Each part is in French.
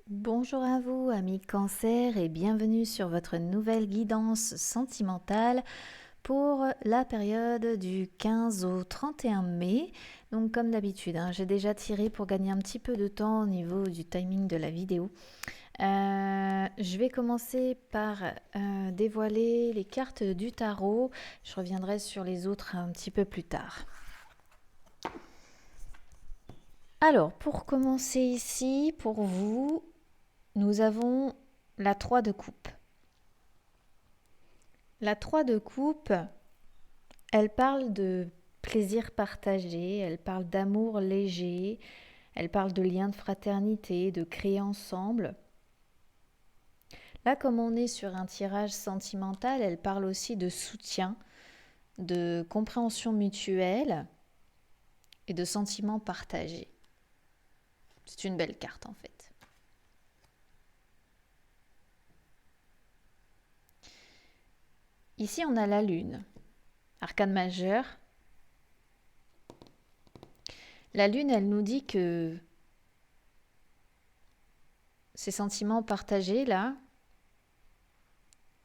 Bonjour à vous, amis Cancer, et bienvenue sur votre nouvelle guidance sentimentale pour la période du 15 au 31 mai. Donc comme d'habitude, j'ai déjà tiré pour gagner un petit peu de temps au niveau du timing de la vidéo. Je vais commencer par dévoiler les cartes du tarot. Je reviendrai sur les autres un petit peu plus tard. Alors, pour commencer ici, pour vous, nous avons la 3 de coupe. La 3 de coupe, elle parle de plaisir partagé, elle parle d'amour léger, elle parle de lien de fraternité, de créer ensemble. Là, comme on est sur un tirage sentimental, elle parle aussi de soutien, de compréhension mutuelle et de sentiments partagés. C'est une belle carte en fait. Ici, on a la lune, arcane majeur. La lune, elle nous dit que ces sentiments partagés là,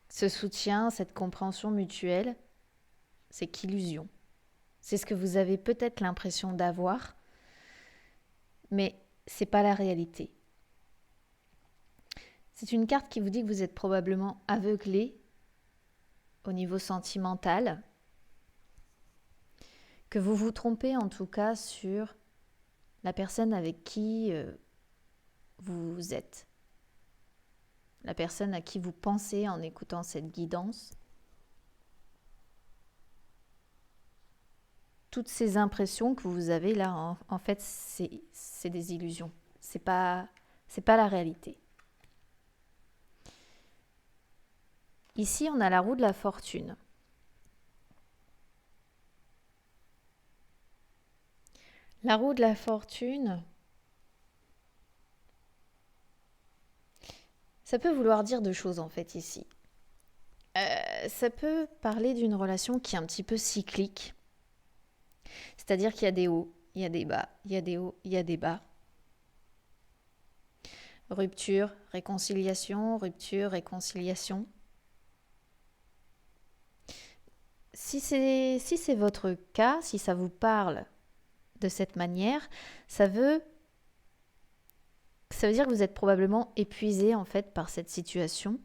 ce soutien, cette compréhension mutuelle, c'est qu'illusion. C'est ce que vous avez peut-être l'impression d'avoir, mais c'est pas la réalité. C'est une carte qui vous dit que vous êtes probablement aveuglé au niveau sentimental, que vous vous trompez en tout cas sur la personne avec qui vous êtes, la personne à qui vous pensez en écoutant cette guidance. Toutes ces impressions que vous avez là, en fait, c'est des illusions. C'est pas la réalité. Ici, on a la roue de la fortune. La roue de la fortune, ça peut vouloir dire deux choses en fait ici. Ça peut parler d'une relation qui est un petit peu cyclique. C'est-à-dire qu'il y a des hauts, il y a des bas, il y a des hauts, il y a des bas. Rupture, réconciliation, rupture, réconciliation. Si c'est votre cas, si ça vous parle de cette manière, ça veut dire que vous êtes probablement épuisé en fait par cette situation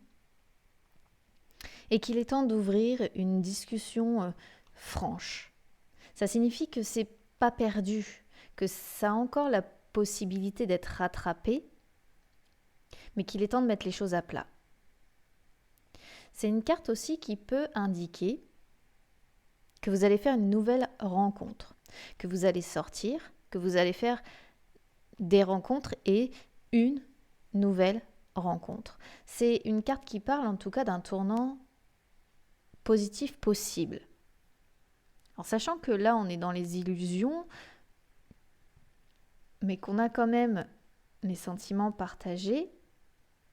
et qu'il est temps d'ouvrir une discussion franche. Ça signifie que c'est pas perdu, que ça a encore la possibilité d'être rattrapé, mais qu'il est temps de mettre les choses à plat. C'est une carte aussi qui peut indiquer que vous allez faire une nouvelle rencontre, que vous allez sortir, que vous allez faire des rencontres et une nouvelle rencontre. C'est une carte qui parle en tout cas d'un tournant positif possible. Alors sachant que là on est dans les illusions, mais qu'on a quand même les sentiments partagés,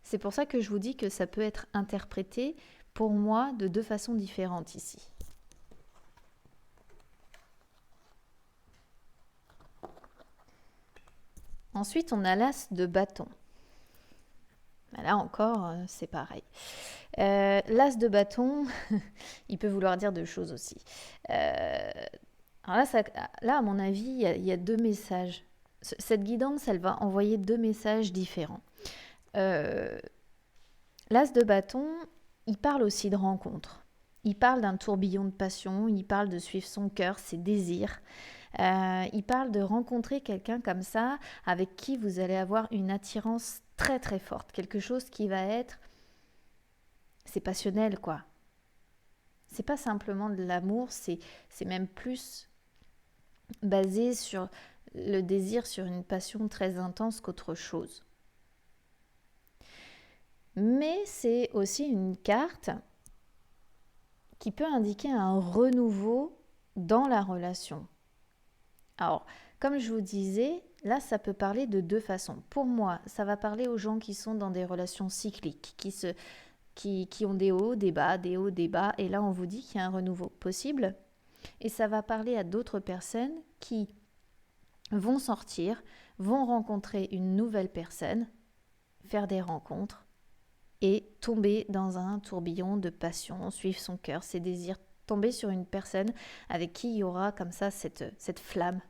c'est pour ça que je vous dis que ça peut être interprété pour moi de deux façons différentes ici. Ensuite, on a l'as de bâton. Là encore, c'est pareil. L'as de bâton, il peut vouloir dire deux choses aussi. Alors là, à mon avis, il y a deux messages. Cette guidance, elle va envoyer deux messages différents. L'as de bâton, il parle aussi de rencontre. Il parle d'un tourbillon de passion, il parle de suivre son cœur, ses désirs. Il parle de rencontrer quelqu'un comme ça, avec qui vous allez avoir une attirance très très forte. Quelque chose qui va être... C'est passionnel, quoi. C'est pas simplement de l'amour, c'est même plus basé sur le désir, sur une passion très intense qu'autre chose. Mais c'est aussi une carte qui peut indiquer un renouveau dans la relation. Alors, comme je vous disais, là, ça peut parler de deux façons. Pour moi, ça va parler aux gens qui sont dans des relations cycliques, qui ont des hauts, des bas, des hauts, des bas. Et là, on vous dit qu'il y a un renouveau possible. Et ça va parler à d'autres personnes qui vont sortir, vont rencontrer une nouvelle personne faire des rencontres et tomber dans un tourbillon de passion, suivre son cœur, ses désirs, tomber sur une personne avec qui il y aura comme ça cette flamme.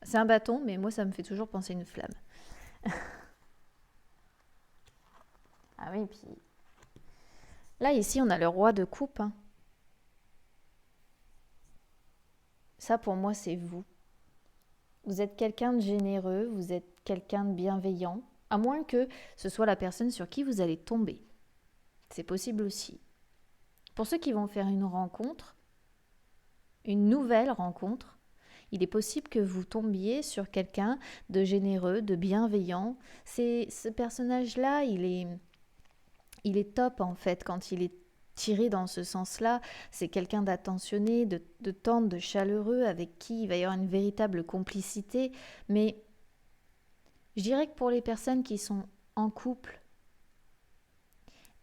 C'est un bâton, mais moi ça me fait toujours penser à une flamme. Ah oui, puis là ici on a le roi de coupe. Hein. Ça pour moi c'est vous. Vous êtes quelqu'un de généreux, vous êtes quelqu'un de bienveillant, à moins que ce soit la personne sur qui vous allez tomber. C'est possible aussi. Pour ceux qui vont faire une rencontre, une nouvelle rencontre, il est possible que vous tombiez sur quelqu'un de généreux, de bienveillant. Ce personnage-là, il est top en fait quand il est tiré dans ce sens-là. C'est quelqu'un d'attentionné, de tendre, de chaleureux, avec qui il va y avoir une véritable complicité. Mais je dirais que pour les personnes qui sont en couple,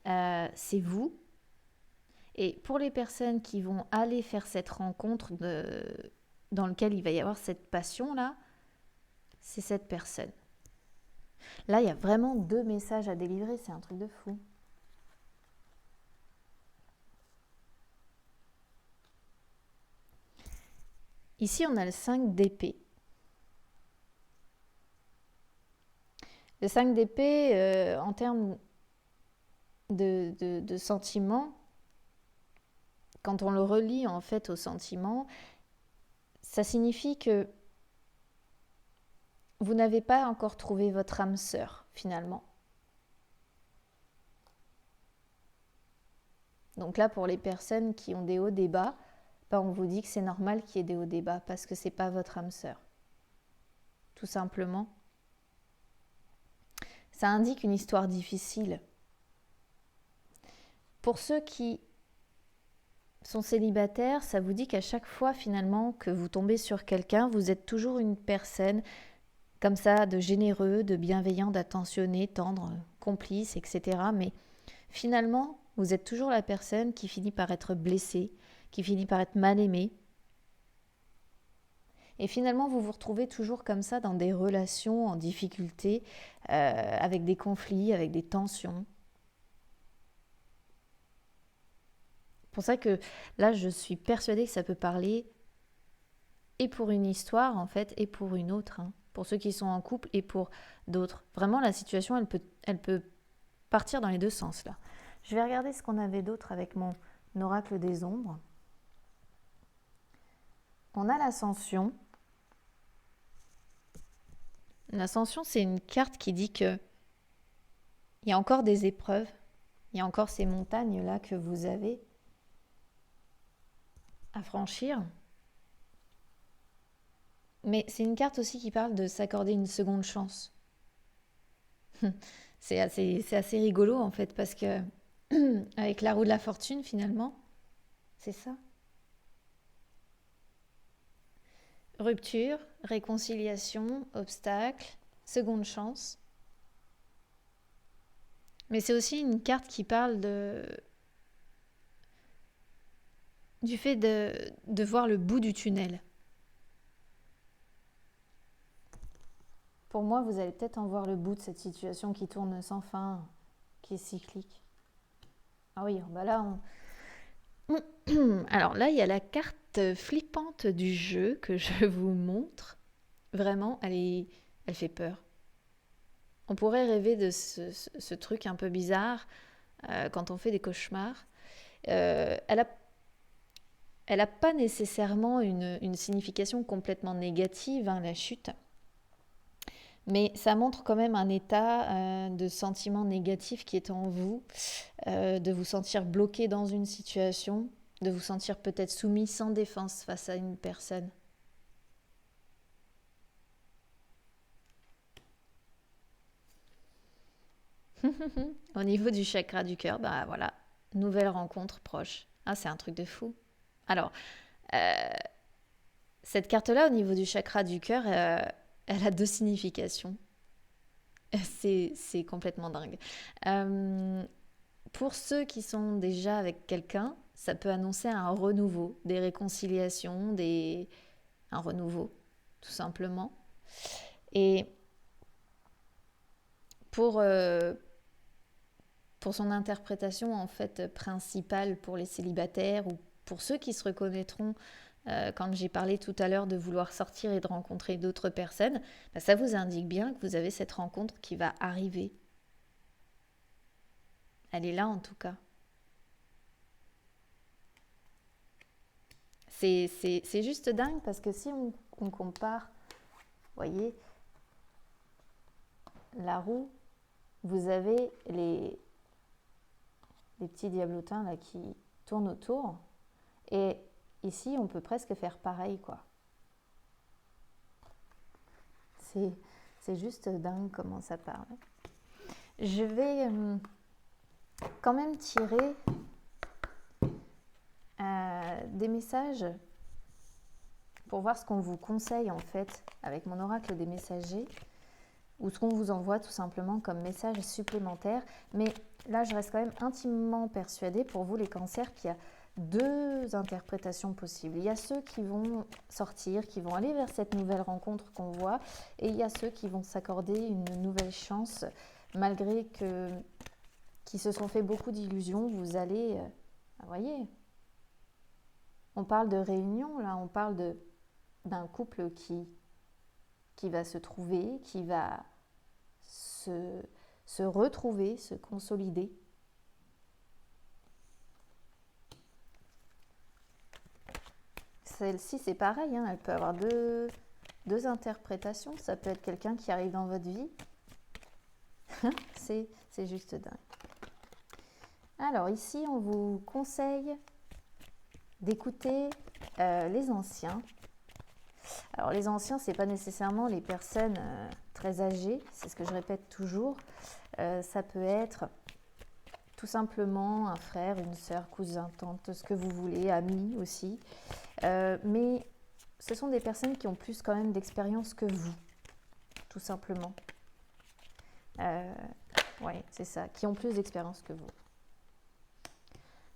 c'est vous. Et pour les personnes qui vont aller faire cette rencontre dans laquelle il va y avoir cette passion-là, c'est cette personne. Là, il y a vraiment 2 messages à délivrer, c'est un truc de fou. Ici, on a le 5 d'épée. Le 5 d'épée, en termes de sentiments, quand on le relie en fait aux sentiments, ça signifie que vous n'avez pas encore trouvé votre âme sœur, finalement. Donc là, pour les personnes qui ont des hauts, des bas, on vous dit que c'est normal qu'il y ait des hauts, des bas, parce que c'est pas votre âme sœur. Tout simplement. Ça indique une histoire difficile. Pour ceux qui sont célibataires, ça vous dit qu'à chaque fois, finalement, que vous tombez sur quelqu'un, vous êtes toujours une personne comme ça, de généreux, de bienveillant, d'attentionné, tendre, complice, etc. Mais finalement, vous êtes toujours la personne qui finit par être blessée, qui finit par être mal aimée. Et finalement, vous vous retrouvez toujours comme ça dans des relations en difficulté, avec des conflits, avec des tensions. C'est pour ça que là, je suis persuadée que ça peut parler et pour une histoire, en fait, et pour une autre. Hein. Pour ceux qui sont en couple et pour d'autres. Vraiment, la situation, elle peut partir dans les 2 sens, là. Je vais regarder ce qu'on avait d'autre avec mon oracle des ombres. On a l'ascension. L'ascension, c'est une carte qui dit que il y a encore des épreuves, il y a encore ces montagnes-là que vous avez à franchir. Mais c'est une carte aussi qui parle de s'accorder une seconde chance. C'est assez rigolo en fait, parce que avec la roue de la fortune, finalement, c'est ça. Rupture, réconciliation, obstacle, seconde chance. Mais c'est aussi une carte qui parle du fait de voir le bout du tunnel. Pour moi, vous allez peut-être en voir le bout de cette situation qui tourne sans fin, qui est cyclique. Ah oui, bah là, alors là, il y a la carte flippante du jeu que je vous montre. Vraiment, elle fait peur. On pourrait rêver de ce truc un peu bizarre quand on fait des cauchemars. Elle a pas nécessairement une signification complètement négative, hein, la chute. Mais ça montre quand même un état de sentiment négatif qui est en vous, de vous sentir bloqué dans une situation, de vous sentir peut-être soumis sans défense face à une personne. Au niveau du chakra du cœur, bah voilà, nouvelle rencontre proche. Ah, c'est un truc de fou. Alors, cette carte-là, au niveau du chakra du cœur, elle a 2 significations. C'est complètement dingue. Pour ceux qui sont déjà avec quelqu'un, ça peut annoncer un renouveau, des réconciliations, un renouveau, tout simplement. Et Pour, pour son interprétation en fait principale pour les célibataires ou pour ceux qui se reconnaîtront quand j'ai parlé tout à l'heure de vouloir sortir et de rencontrer d'autres personnes, bah, ça vous indique bien que vous avez cette rencontre qui va arriver. Elle est là en tout cas. C'est juste dingue parce que si on compare, vous voyez, la roue, vous avez les petits diablotins là qui tournent autour et ici on peut presque faire pareil quoi. C'est juste dingue comment ça parle. Je vais quand même tirer des messages pour voir ce qu'on vous conseille en fait avec mon oracle des messagers ou ce qu'on vous envoie tout simplement comme message supplémentaire. Mais là, je reste quand même intimement persuadée pour vous les cancers qu'il y a deux interprétations possibles. Il y a ceux qui vont sortir, qui vont aller vers cette nouvelle rencontre qu'on voit, et il y a ceux qui vont s'accorder une nouvelle chance malgré qui se sont fait beaucoup d'illusions. Vous allez, vous voyez, on parle de réunion là, on parle d'un couple qui va se trouver, qui va se retrouver, se consolider. Celle-ci, c'est pareil, hein, elle peut avoir deux interprétations. Ça peut être quelqu'un qui arrive dans votre vie. c'est juste dingue. Alors ici, on vous conseille d'écouter les anciens. Alors les anciens, ce n'est pas nécessairement les personnes très âgées, c'est ce que je répète toujours. Ça peut être tout simplement un frère, une sœur, cousin, tante, ce que vous voulez, ami aussi. Mais ce sont des personnes qui ont plus quand même d'expérience que vous, tout simplement. Oui, c'est ça, qui ont plus d'expérience que vous.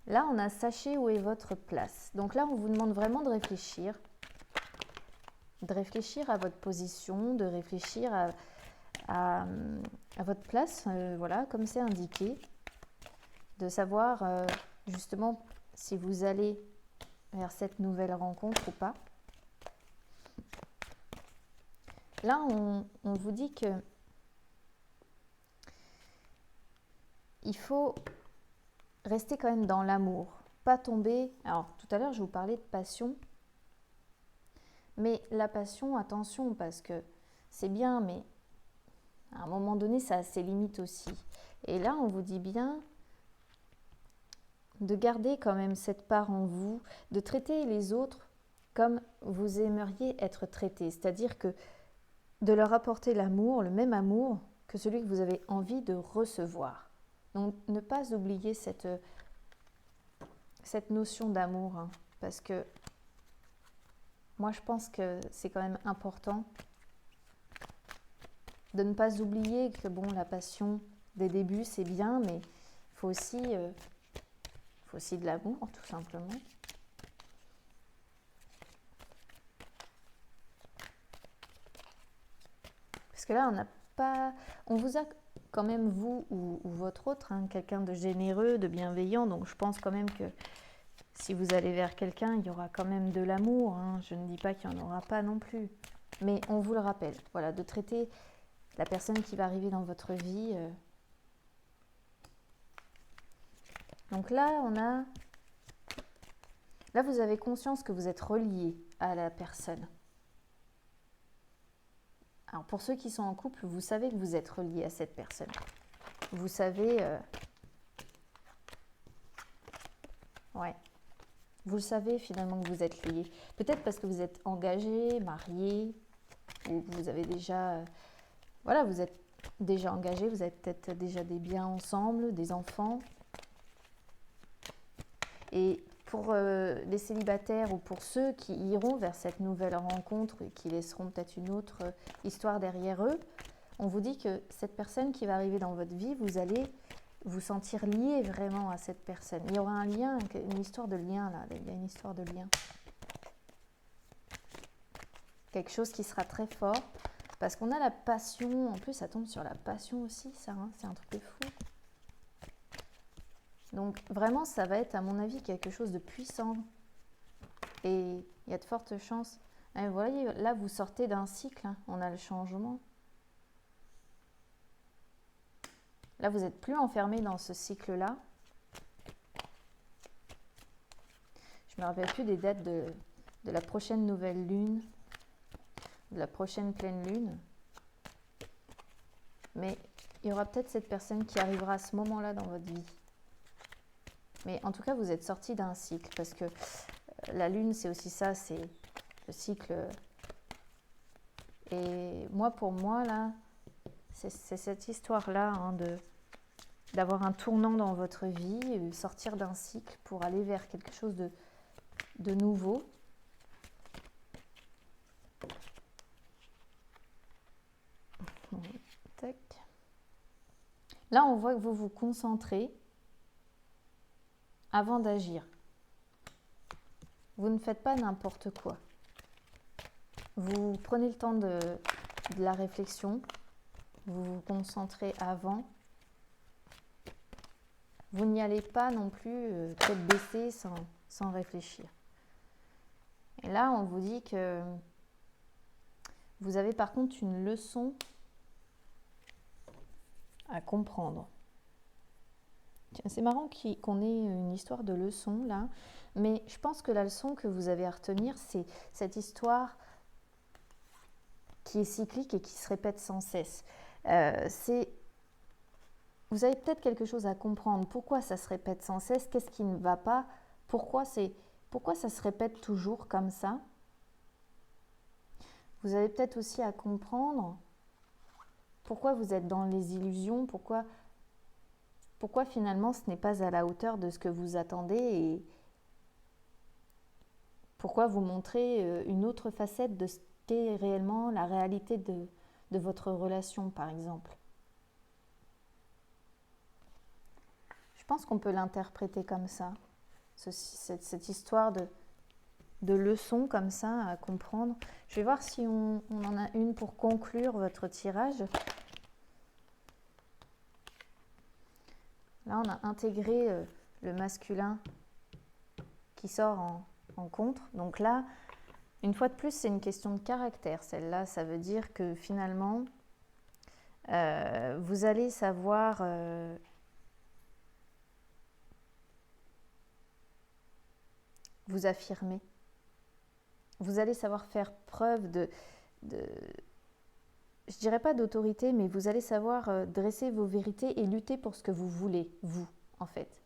Là, on a sachez où est votre place. Donc là, on vous demande vraiment de réfléchir à votre position, de réfléchir à votre place, voilà, comme c'est indiqué, de savoir justement si vous allez vers cette nouvelle rencontre ou pas. Là, on vous dit que il faut rester quand même dans l'amour, pas tomber. Alors, tout à l'heure, je vous parlais de passion. Mais la passion, attention, parce que c'est bien, mais à un moment donné, ça a ses limites aussi. Et là, on vous dit bien de garder quand même cette part en vous, de traiter les autres comme vous aimeriez être traités. C'est-à-dire que de leur apporter l'amour, le même amour que celui que vous avez envie de recevoir. Donc, ne pas oublier cette notion d'amour, hein, parce que moi, je pense que c'est quand même important de ne pas oublier que bon, la passion des débuts, c'est bien, mais il faut aussi de l'amour, tout simplement. Parce que là, on vous a quand même, vous ou votre autre, hein, quelqu'un de généreux, de bienveillant, donc je pense quand même que si vous allez vers quelqu'un, il y aura quand même de l'amour, hein. Je ne dis pas qu'il n'y en aura pas non plus. Mais on vous le rappelle, voilà, de traiter la personne qui va arriver dans votre vie. Donc là, là, vous avez conscience que vous êtes relié à la personne. Alors pour ceux qui sont en couple, vous savez que vous êtes relié à cette personne. Vous savez... ouais. Vous le savez finalement que vous êtes liés. Peut-être parce que vous êtes engagé, marié, ou vous avez déjà... voilà, vous êtes déjà engagé, vous avez peut-être déjà des biens ensemble, des enfants. Et pour les célibataires ou pour ceux qui iront vers cette nouvelle rencontre et qui laisseront peut-être une autre histoire derrière eux, on vous dit que cette personne qui va arriver dans votre vie, vous allez vous sentir lié vraiment à cette personne. Il y aura un lien, une histoire de lien là, il y a une histoire de lien. Quelque chose qui sera très fort. Parce qu'on a la passion, en plus ça tombe sur la passion aussi, ça, hein, c'est un truc de fou. Donc vraiment, ça va être à mon avis quelque chose de puissant. Et il y a de fortes chances. Et vous voyez, là vous sortez d'un cycle, hein, on a le changement. Là vous n'êtes plus enfermé dans ce cycle-là. Je ne me rappelle plus des dates de la prochaine nouvelle lune, de la prochaine pleine lune. Mais il y aura peut-être cette personne qui arrivera à ce moment-là dans votre vie. Mais en tout cas, vous êtes sorti d'un cycle, parce que la lune, c'est aussi ça, c'est le cycle. Et moi, pour moi, là, c'est cette histoire-là, hein, d'avoir un tournant dans votre vie, sortir d'un cycle pour aller vers quelque chose de nouveau. Tac. Là, on voit que vous vous concentrez avant d'agir. Vous ne faites pas n'importe quoi. Vous prenez le temps de la réflexion, vous vous concentrez avant. Vous n'y allez pas non plus tête baissée sans réfléchir. Et là, on vous dit que vous avez par contre une leçon à comprendre. C'est marrant qu'on ait une histoire de leçon là, mais je pense que la leçon que vous avez à retenir, c'est cette histoire qui est cyclique et qui se répète sans cesse. Vous avez peut-être quelque chose à comprendre. Pourquoi ça se répète sans cesse? Qu'est-ce qui ne va pas? Pourquoi ça se répète toujours comme ça? Vous avez peut-être aussi à comprendre pourquoi vous êtes dans les illusions, pourquoi finalement ce n'est pas à la hauteur de ce que vous attendez et pourquoi vous montrez une autre facette de ce qu'est réellement la réalité de votre relation, par exemple. Je pense qu'on peut l'interpréter comme ça, cette histoire de leçons comme ça à comprendre. Je vais voir si on en a une pour conclure votre tirage. Là, on a intégré le masculin qui sort en contre. Donc là, une fois de plus, c'est une question de caractère. Celle-là, ça veut dire que finalement, vous allez savoir vous affirmer. Vous allez savoir faire preuve je dirais pas d'autorité, mais vous allez savoir dresser vos vérités et lutter pour ce que vous voulez, vous, en fait.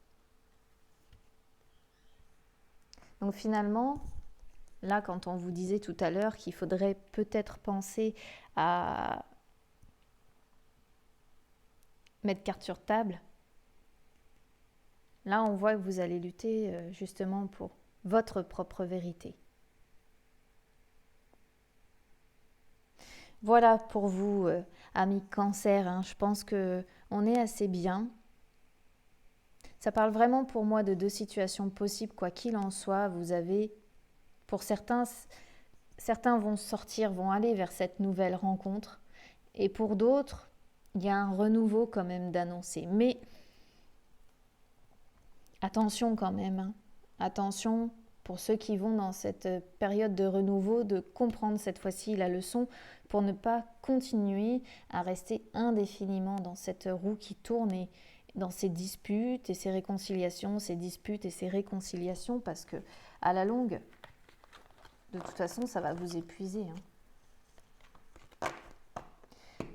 Donc finalement, là, quand on vous disait tout à l'heure qu'il faudrait peut-être penser à mettre carte sur table, là, on voit que vous allez lutter justement pour votre propre vérité. Voilà pour vous, amis Cancer, hein, je pense qu'on est assez bien. Ça parle vraiment pour moi de deux situations possibles, quoi qu'il en soit. Vous avez, pour certains vont sortir, vont aller vers cette nouvelle rencontre. Et pour d'autres, il y a un renouveau quand même d'annoncer. Mais attention quand même, hein. Attention pour ceux qui vont dans cette période de renouveau, de comprendre cette fois-ci la leçon pour ne pas continuer à rester indéfiniment dans cette roue qui tourne et dans ces disputes et ces réconciliations, parce que à la longue, de toute façon, ça va vous épuiser, hein.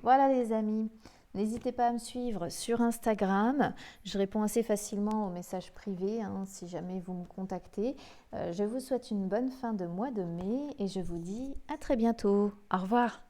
Voilà les amis. N'hésitez pas à me suivre sur Instagram. Je réponds assez facilement aux messages privés hein, si jamais vous me contactez. Je vous souhaite une bonne fin de mois de mai et je vous dis à très bientôt. Au revoir.